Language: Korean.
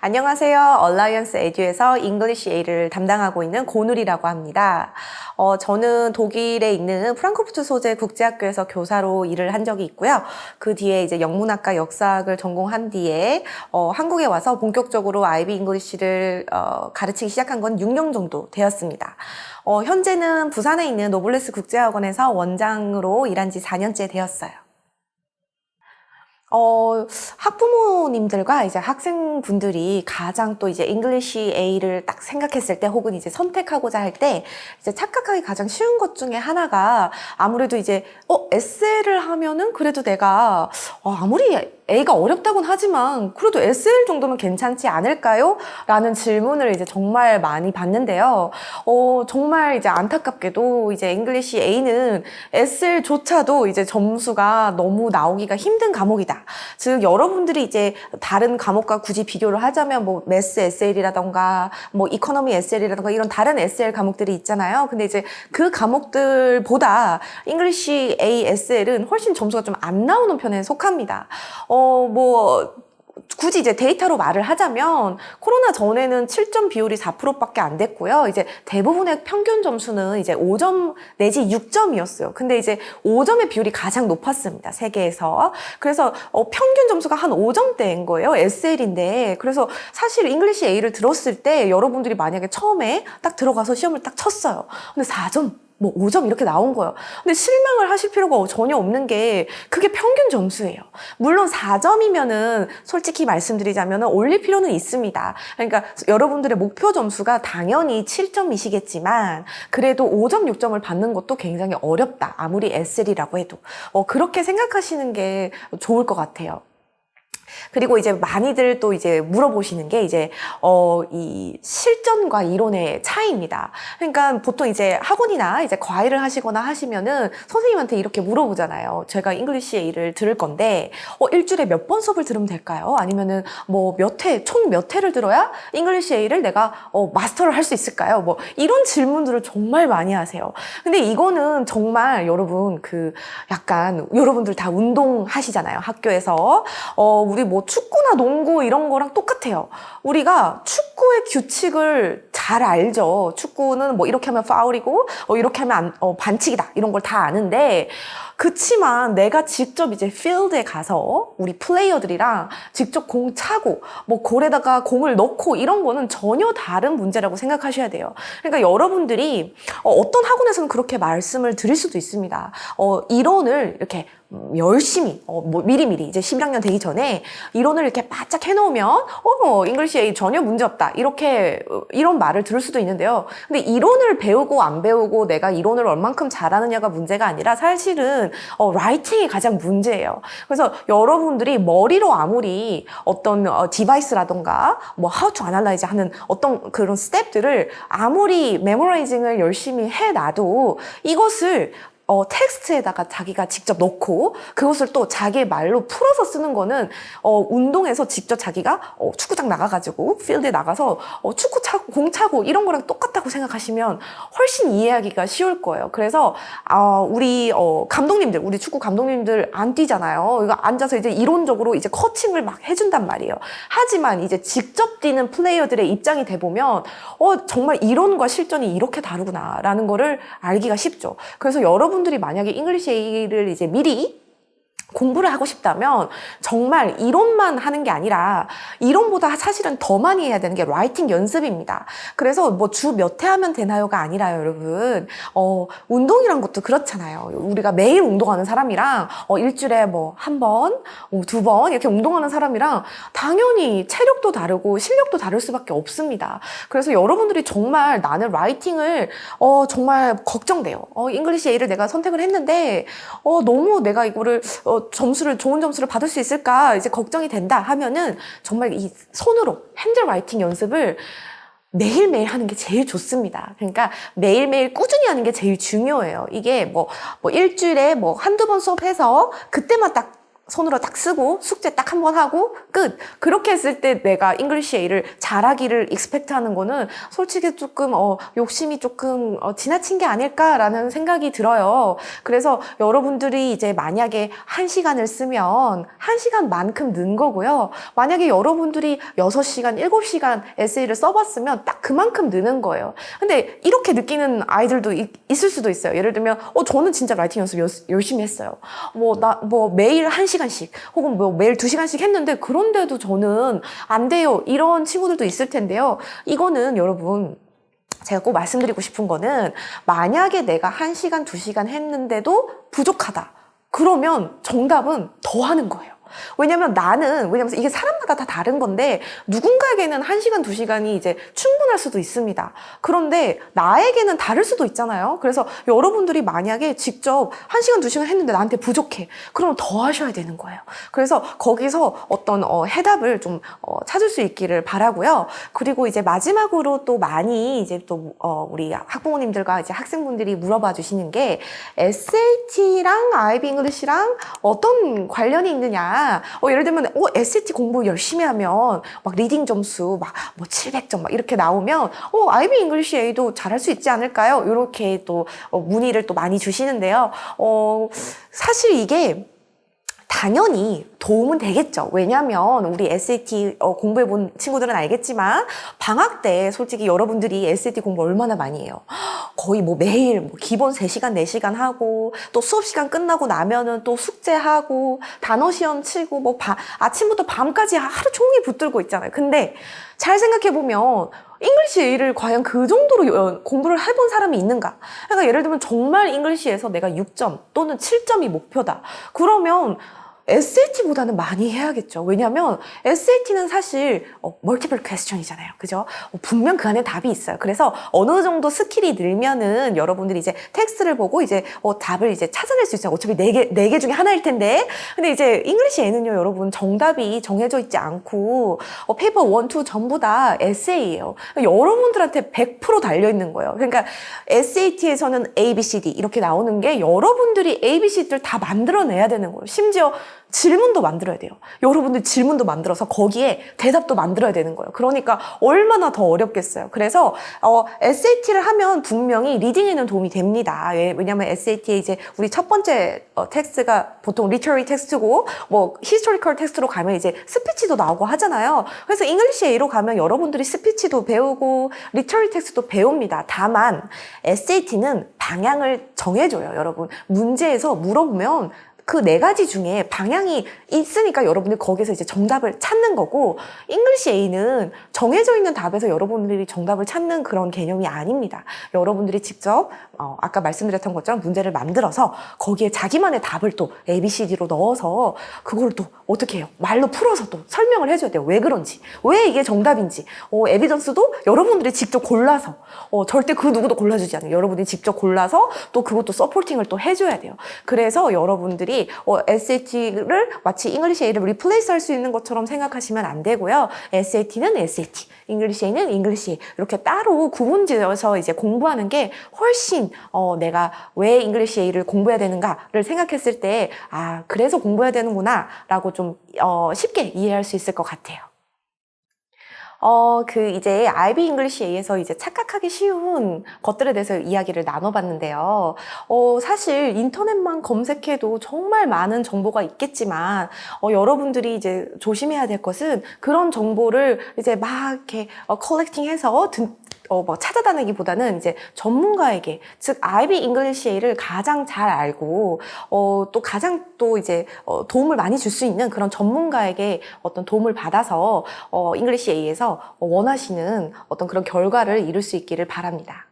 안녕하세요. 얼라이언스 에듀에서 잉글리시 A를 담당하고 있는 고누리라고 합니다. 저는 독일에 있는 프랑크푸르트 소재 국제학교에서 교사로 일을 한 적이 있고요. 그 뒤에 이제 영문학과 역사학을 전공한 뒤에 한국에 와서 본격적으로 IB 잉글리시를 가르치기 시작한 건 6년 정도 되었습니다. 현재는 부산에 있는 노블레스 국제학원에서 원장으로 일한 지 4년째 되었어요. 학부모님들과 이제 학생분들이 가장 또 이제 잉글리시 A를 딱 생각했을 때 혹은 이제 선택하고자 할 때 이제 착각하기 가장 쉬운 것 중에 하나가 아무래도 이제 에세이를 하면은 그래도 내가 아무리 A가 어렵다곤 하지만 그래도 SL 정도면 괜찮지 않을까요? 라는 질문을 이제 정말 많이 받는데요. 정말 이제 안타깝게도 이제 잉글리시 A는 SL조차도 이제 점수가 너무 나오기가 힘든 과목이다. 즉 여러분들이 이제 다른 과목과 굳이 비교를 하자면 뭐 매스 SL이라던가 뭐 이코노미 SL이라던가 이런 다른 SL 과목들이 있잖아요. 근데 이제 그 과목들보다 잉글리시 A SL은 훨씬 점수가 좀 안 나오는 편에 속합니다. 굳이 이제 데이터로 말을 하자면 코로나 전에는 7점 비율이 4%밖에 안 됐고요. 이제 대부분의 평균 점수는 이제 5점 내지 6점이었어요. 근데 이제 5점의 비율이 가장 높았습니다. 세계에서. 그래서 평균 점수가 한 5점대인 거예요. SL인데. 그래서 사실 잉글리시 A를 들었을 때 여러분들이 만약에 처음에 딱 들어가서 시험을 딱 쳤어요. 근데 4점 뭐 5점 이렇게 나온 거예요. 근데 실망을 하실 필요가 전혀 없는 게 그게 평균 점수예요. 물론 4점이면은 솔직히 말씀드리자면은 올릴 필요는 있습니다. 그러니까 여러분들의 목표 점수가 당연히 7점이시겠지만 그래도 5점, 6점을 받는 것도 굉장히 어렵다. 아무리 SL이라고 해도. 그렇게 생각하시는 게 좋을 것 같아요. 그리고 이제 많이들 또 이제 물어보시는 게 이제 이 실전과 이론의 차이입니다. 그러니까 보통 이제 학원이나 이제 과외를 하시거나 하시면은 선생님한테 이렇게 물어보잖아요. 제가 잉글리시 A를 들을 건데 일주일에 몇 번 수업을 들으면 될까요? 아니면은 뭐 총 몇 회를 들어야 잉글리시 A를 내가 마스터를 할 수 있을까요? 뭐 이런 질문들을 정말 많이 하세요. 근데 이거는 정말 여러분 약간 여러분들 다 운동하시잖아요. 학교에서 우리 뭐 축구나 농구 이런 거랑 똑같아요. 우리가 축구의 규칙을 잘 알죠. 축구는 뭐 이렇게 하면 파울이고 이렇게 하면 반칙이다. 이런 걸 다 아는데 그치만 내가 직접 이제 필드에 가서 우리 플레이어들이랑 직접 공 차고 뭐 골에다가 공을 넣고 이런 거는 전혀 다른 문제라고 생각하셔야 돼요. 그러니까 여러분들이 어떤 학원에서는 그렇게 말씀을 드릴 수도 있습니다. 이론을 이렇게 열심히 미리미리 이제 11학년 되기 전에 이론을 이렇게 바짝 해놓으면 잉글리시 A 전혀 문제 없다 이런 말을 들을 수도 있는데요. 근데 이론을 배우고 안 배우고 내가 이론을 얼만큼 잘하느냐가 문제가 아니라 사실은 라이팅이 가장 문제예요. 그래서 여러분들이 머리로 아무리 어떤 디바이스라던가 뭐 how to analyze 하는 어떤 그런 스텝들을 아무리 메모라이징을 열심히 해놔도 이것을 텍스트에다가 자기가 직접 넣고 그것을 또 자기의 말로 풀어서 쓰는 거는 운동에서 직접 자기가 축구장 나가가지고 필드에 나가서 축구 차고 공 차고 이런 거랑 똑같다고 생각하시면 훨씬 이해하기가 쉬울 거예요. 그래서 우리 감독님들 우리 축구 감독님들 안 뛰잖아요. 이거 앉아서 이제 이론적으로 이제 코칭을 막 해준단 말이에요. 하지만 이제 직접 뛰는 플레이어들의 입장이 돼 보면 정말 이론과 실전이 이렇게 다르구나라는 거를 알기가 쉽죠. 그래서 여러분들이 만약에 잉글리시 A를 이제 미리 공부를 하고 싶다면 정말 이론만 하는 게 아니라 이론보다 사실은 더 많이 해야 되는 게 라이팅 연습입니다. 그래서 뭐 주 몇 회 하면 되나요가 아니라요, 여러분. 운동이란 것도 그렇잖아요. 우리가 매일 운동하는 사람이랑 일주일에 뭐 한 번, 두 번 이렇게 운동하는 사람이랑 당연히 체력도 다르고 실력도 다를 수밖에 없습니다. 그래서 여러분들이 정말 나는 라이팅을 정말 걱정돼요. 잉글리시 A를 내가 선택을 했는데 너무 내가 이거를 좋은 점수를 받을 수 있을까 이제 걱정이 된다 하면은 정말 이 손으로 핸드라이팅 연습을 매일매일 하는 게 제일 좋습니다. 그러니까 매일매일 꾸준히 하는 게 제일 중요해요. 이게 뭐 일주일에 뭐 한두 번 수업해서 그때만 딱 손으로 딱 쓰고 숙제 딱 한 번 하고 끝. 그렇게 했을 때 내가 잉글리시 A를 잘하기를 익스펙트 하는 거는 솔직히 조금 욕심이 조금 지나친 게 아닐까라는 생각이 들어요. 그래서 여러분들이 이제 만약에 1시간을 쓰면 1시간만큼 는 거고요. 만약에 여러분들이 6시간, 7시간 에세이를 써봤으면 딱 그만큼 느는 거예요. 근데 이렇게 느끼는 아이들도 있을 수도 있어요. 예를 들면 저는 진짜 라이팅 연습 열심히 했어요. 매일 1시간씩 혹은 매일 2시간씩 했는데 그런데도 저는 안 돼요. 이런 친구들도 있을 텐데요. 이거는 여러분 제가 꼭 말씀드리고 싶은 거는 만약에 내가 1시간, 2시간 했는데도 부족하다. 그러면 정답은 더 하는 거예요. 왜냐면 이게 사람마다 다 다른 건데 누군가에게는 1시간, 2시간이 이제 충분할 수도 있습니다. 그런데 나에게는 다를 수도 있잖아요. 그래서 여러분들이 만약에 직접 1시간, 2시간 했는데 나한테 부족해. 그러면 더 하셔야 되는 거예요. 그래서 거기서 어떤 해답을 좀 찾을 수 있기를 바라고요. 그리고 이제 마지막으로 또 많이 이제 또 우리 학부모님들과 이제 학생분들이 물어봐 주시는 게 SAT랑 IB 잉글리시랑 어떤 관련이 있느냐. 예를 들면 SAT 공부 열심히 하면 막 리딩 점수 막 700점 막 이렇게 나오면 IB 잉글리시 A도 잘할 수 있지 않을까요? 이렇게 또 문의를 또 많이 주시는데요. 사실 이게 당연히 도움은 되겠죠. 왜냐면 우리 SAT 공부해본 친구들은 알겠지만 방학 때 솔직히 여러분들이 SAT 공부 얼마나 많이 해요. 거의 매일 기본 3시간, 4시간 하고 또 수업 시간 끝나고 나면은 또 숙제하고 단어 시험 치고 아침부터 밤까지 하루 종일 붙들고 있잖아요. 근데 잘 생각해보면 잉글리시 A를 과연 그 정도로 공부를 해본 사람이 있는가? 그러니까 예를 들면 정말 잉글리시에서 내가 6점 또는 7점이 목표다. 그러면 SAT보다는 많이 해야겠죠. 왜냐하면 SAT는 사실 멀티플 퀘스천이잖아요. 그죠? 분명 그 안에 답이 있어요. 그래서 어느 정도 스킬이 늘면은 여러분들이 이제 텍스트를 보고 이제 답을 이제 찾아낼 수 있어요. 어차피 네 개 중에 하나일 텐데. 근데 이제 잉글리시 A는요, 여러분 정답이 정해져 있지 않고 페이퍼 1, 2 전부 다 에세이예요. 여러분들한테 100% 달려 있는 거예요. 그러니까 SAT에서는 A, B, C, D 이렇게 나오는 게 여러분들이 A, B, C, D를 다 만들어내야 되는 거예요. 심지어 질문도 만들어야 돼요. 여러분들 질문도 만들어서 거기에 대답도 만들어야 되는 거예요. 그러니까 얼마나 더 어렵겠어요. 그래서 SAT를 하면 분명히 리딩에는 도움이 됩니다. 왜냐하면 SAT에 이제 우리 첫 번째 텍스트가 보통 리터리 텍스트고 히스토리컬 텍스트로 가면 이제 스피치도 나오고 하잖아요. 그래서 잉글리시 A로 가면 여러분들이 스피치도 배우고 리터리 텍스트도 배웁니다. 다만 SAT는 방향을 정해줘요. 여러분 문제에서 물어보면 그 4가지 중에 방향이 있으니까 여러분들이 거기서 이제 정답을 찾는 거고, 잉글리시 A는 정해져 있는 답에서 여러분들이 정답을 찾는 그런 개념이 아닙니다. 여러분들이 직접 아까 말씀드렸던 것처럼 문제를 만들어서 거기에 자기만의 답을 또 A, B, C, D로 넣어서 그걸 또 어떻게 해요? 말로 풀어서 또 설명을 해줘야 돼요. 왜 그런지, 왜 이게 정답인지. 에비던스도 여러분들이 직접 골라서 절대 그 누구도 골라주지 않아요. 여러분들이 직접 골라서 또 그것도 서포팅을 또 해줘야 돼요. 그래서 여러분들이 SAT를 마치 잉글리시 A를 리플레이스 할 수 있는 것처럼 생각하시면 안 되고요. SAT는 SAT, 잉글리시 A는 잉글리시 A 이렇게 따로 구분지어서 이제 공부하는 게 훨씬 내가 왜 잉글리시 A를 공부해야 되는가를 생각했을 때 그래서 공부해야 되는구나 라고 좀 쉽게 이해할 수 있을 것 같아요. 이제 IB 잉글리시 A에서 이제 착각하기 쉬운 것들에 대해서 이야기를 나눠봤는데요. 사실 인터넷만 검색해도 정말 많은 정보가 있겠지만, 여러분들이 이제 조심해야 될 것은 그런 정보를 이제 막 이렇게 컬렉팅해서 찾아다니기보다는 이제 전문가에게, 즉 IB 잉글리시 A를 가장 잘 알고 또 가장 또 이제 도움을 많이 줄 수 있는 그런 전문가에게 어떤 도움을 받아서 잉글리시 A에서 원하시는 어떤 그런 결과를 이룰 수 있기를 바랍니다.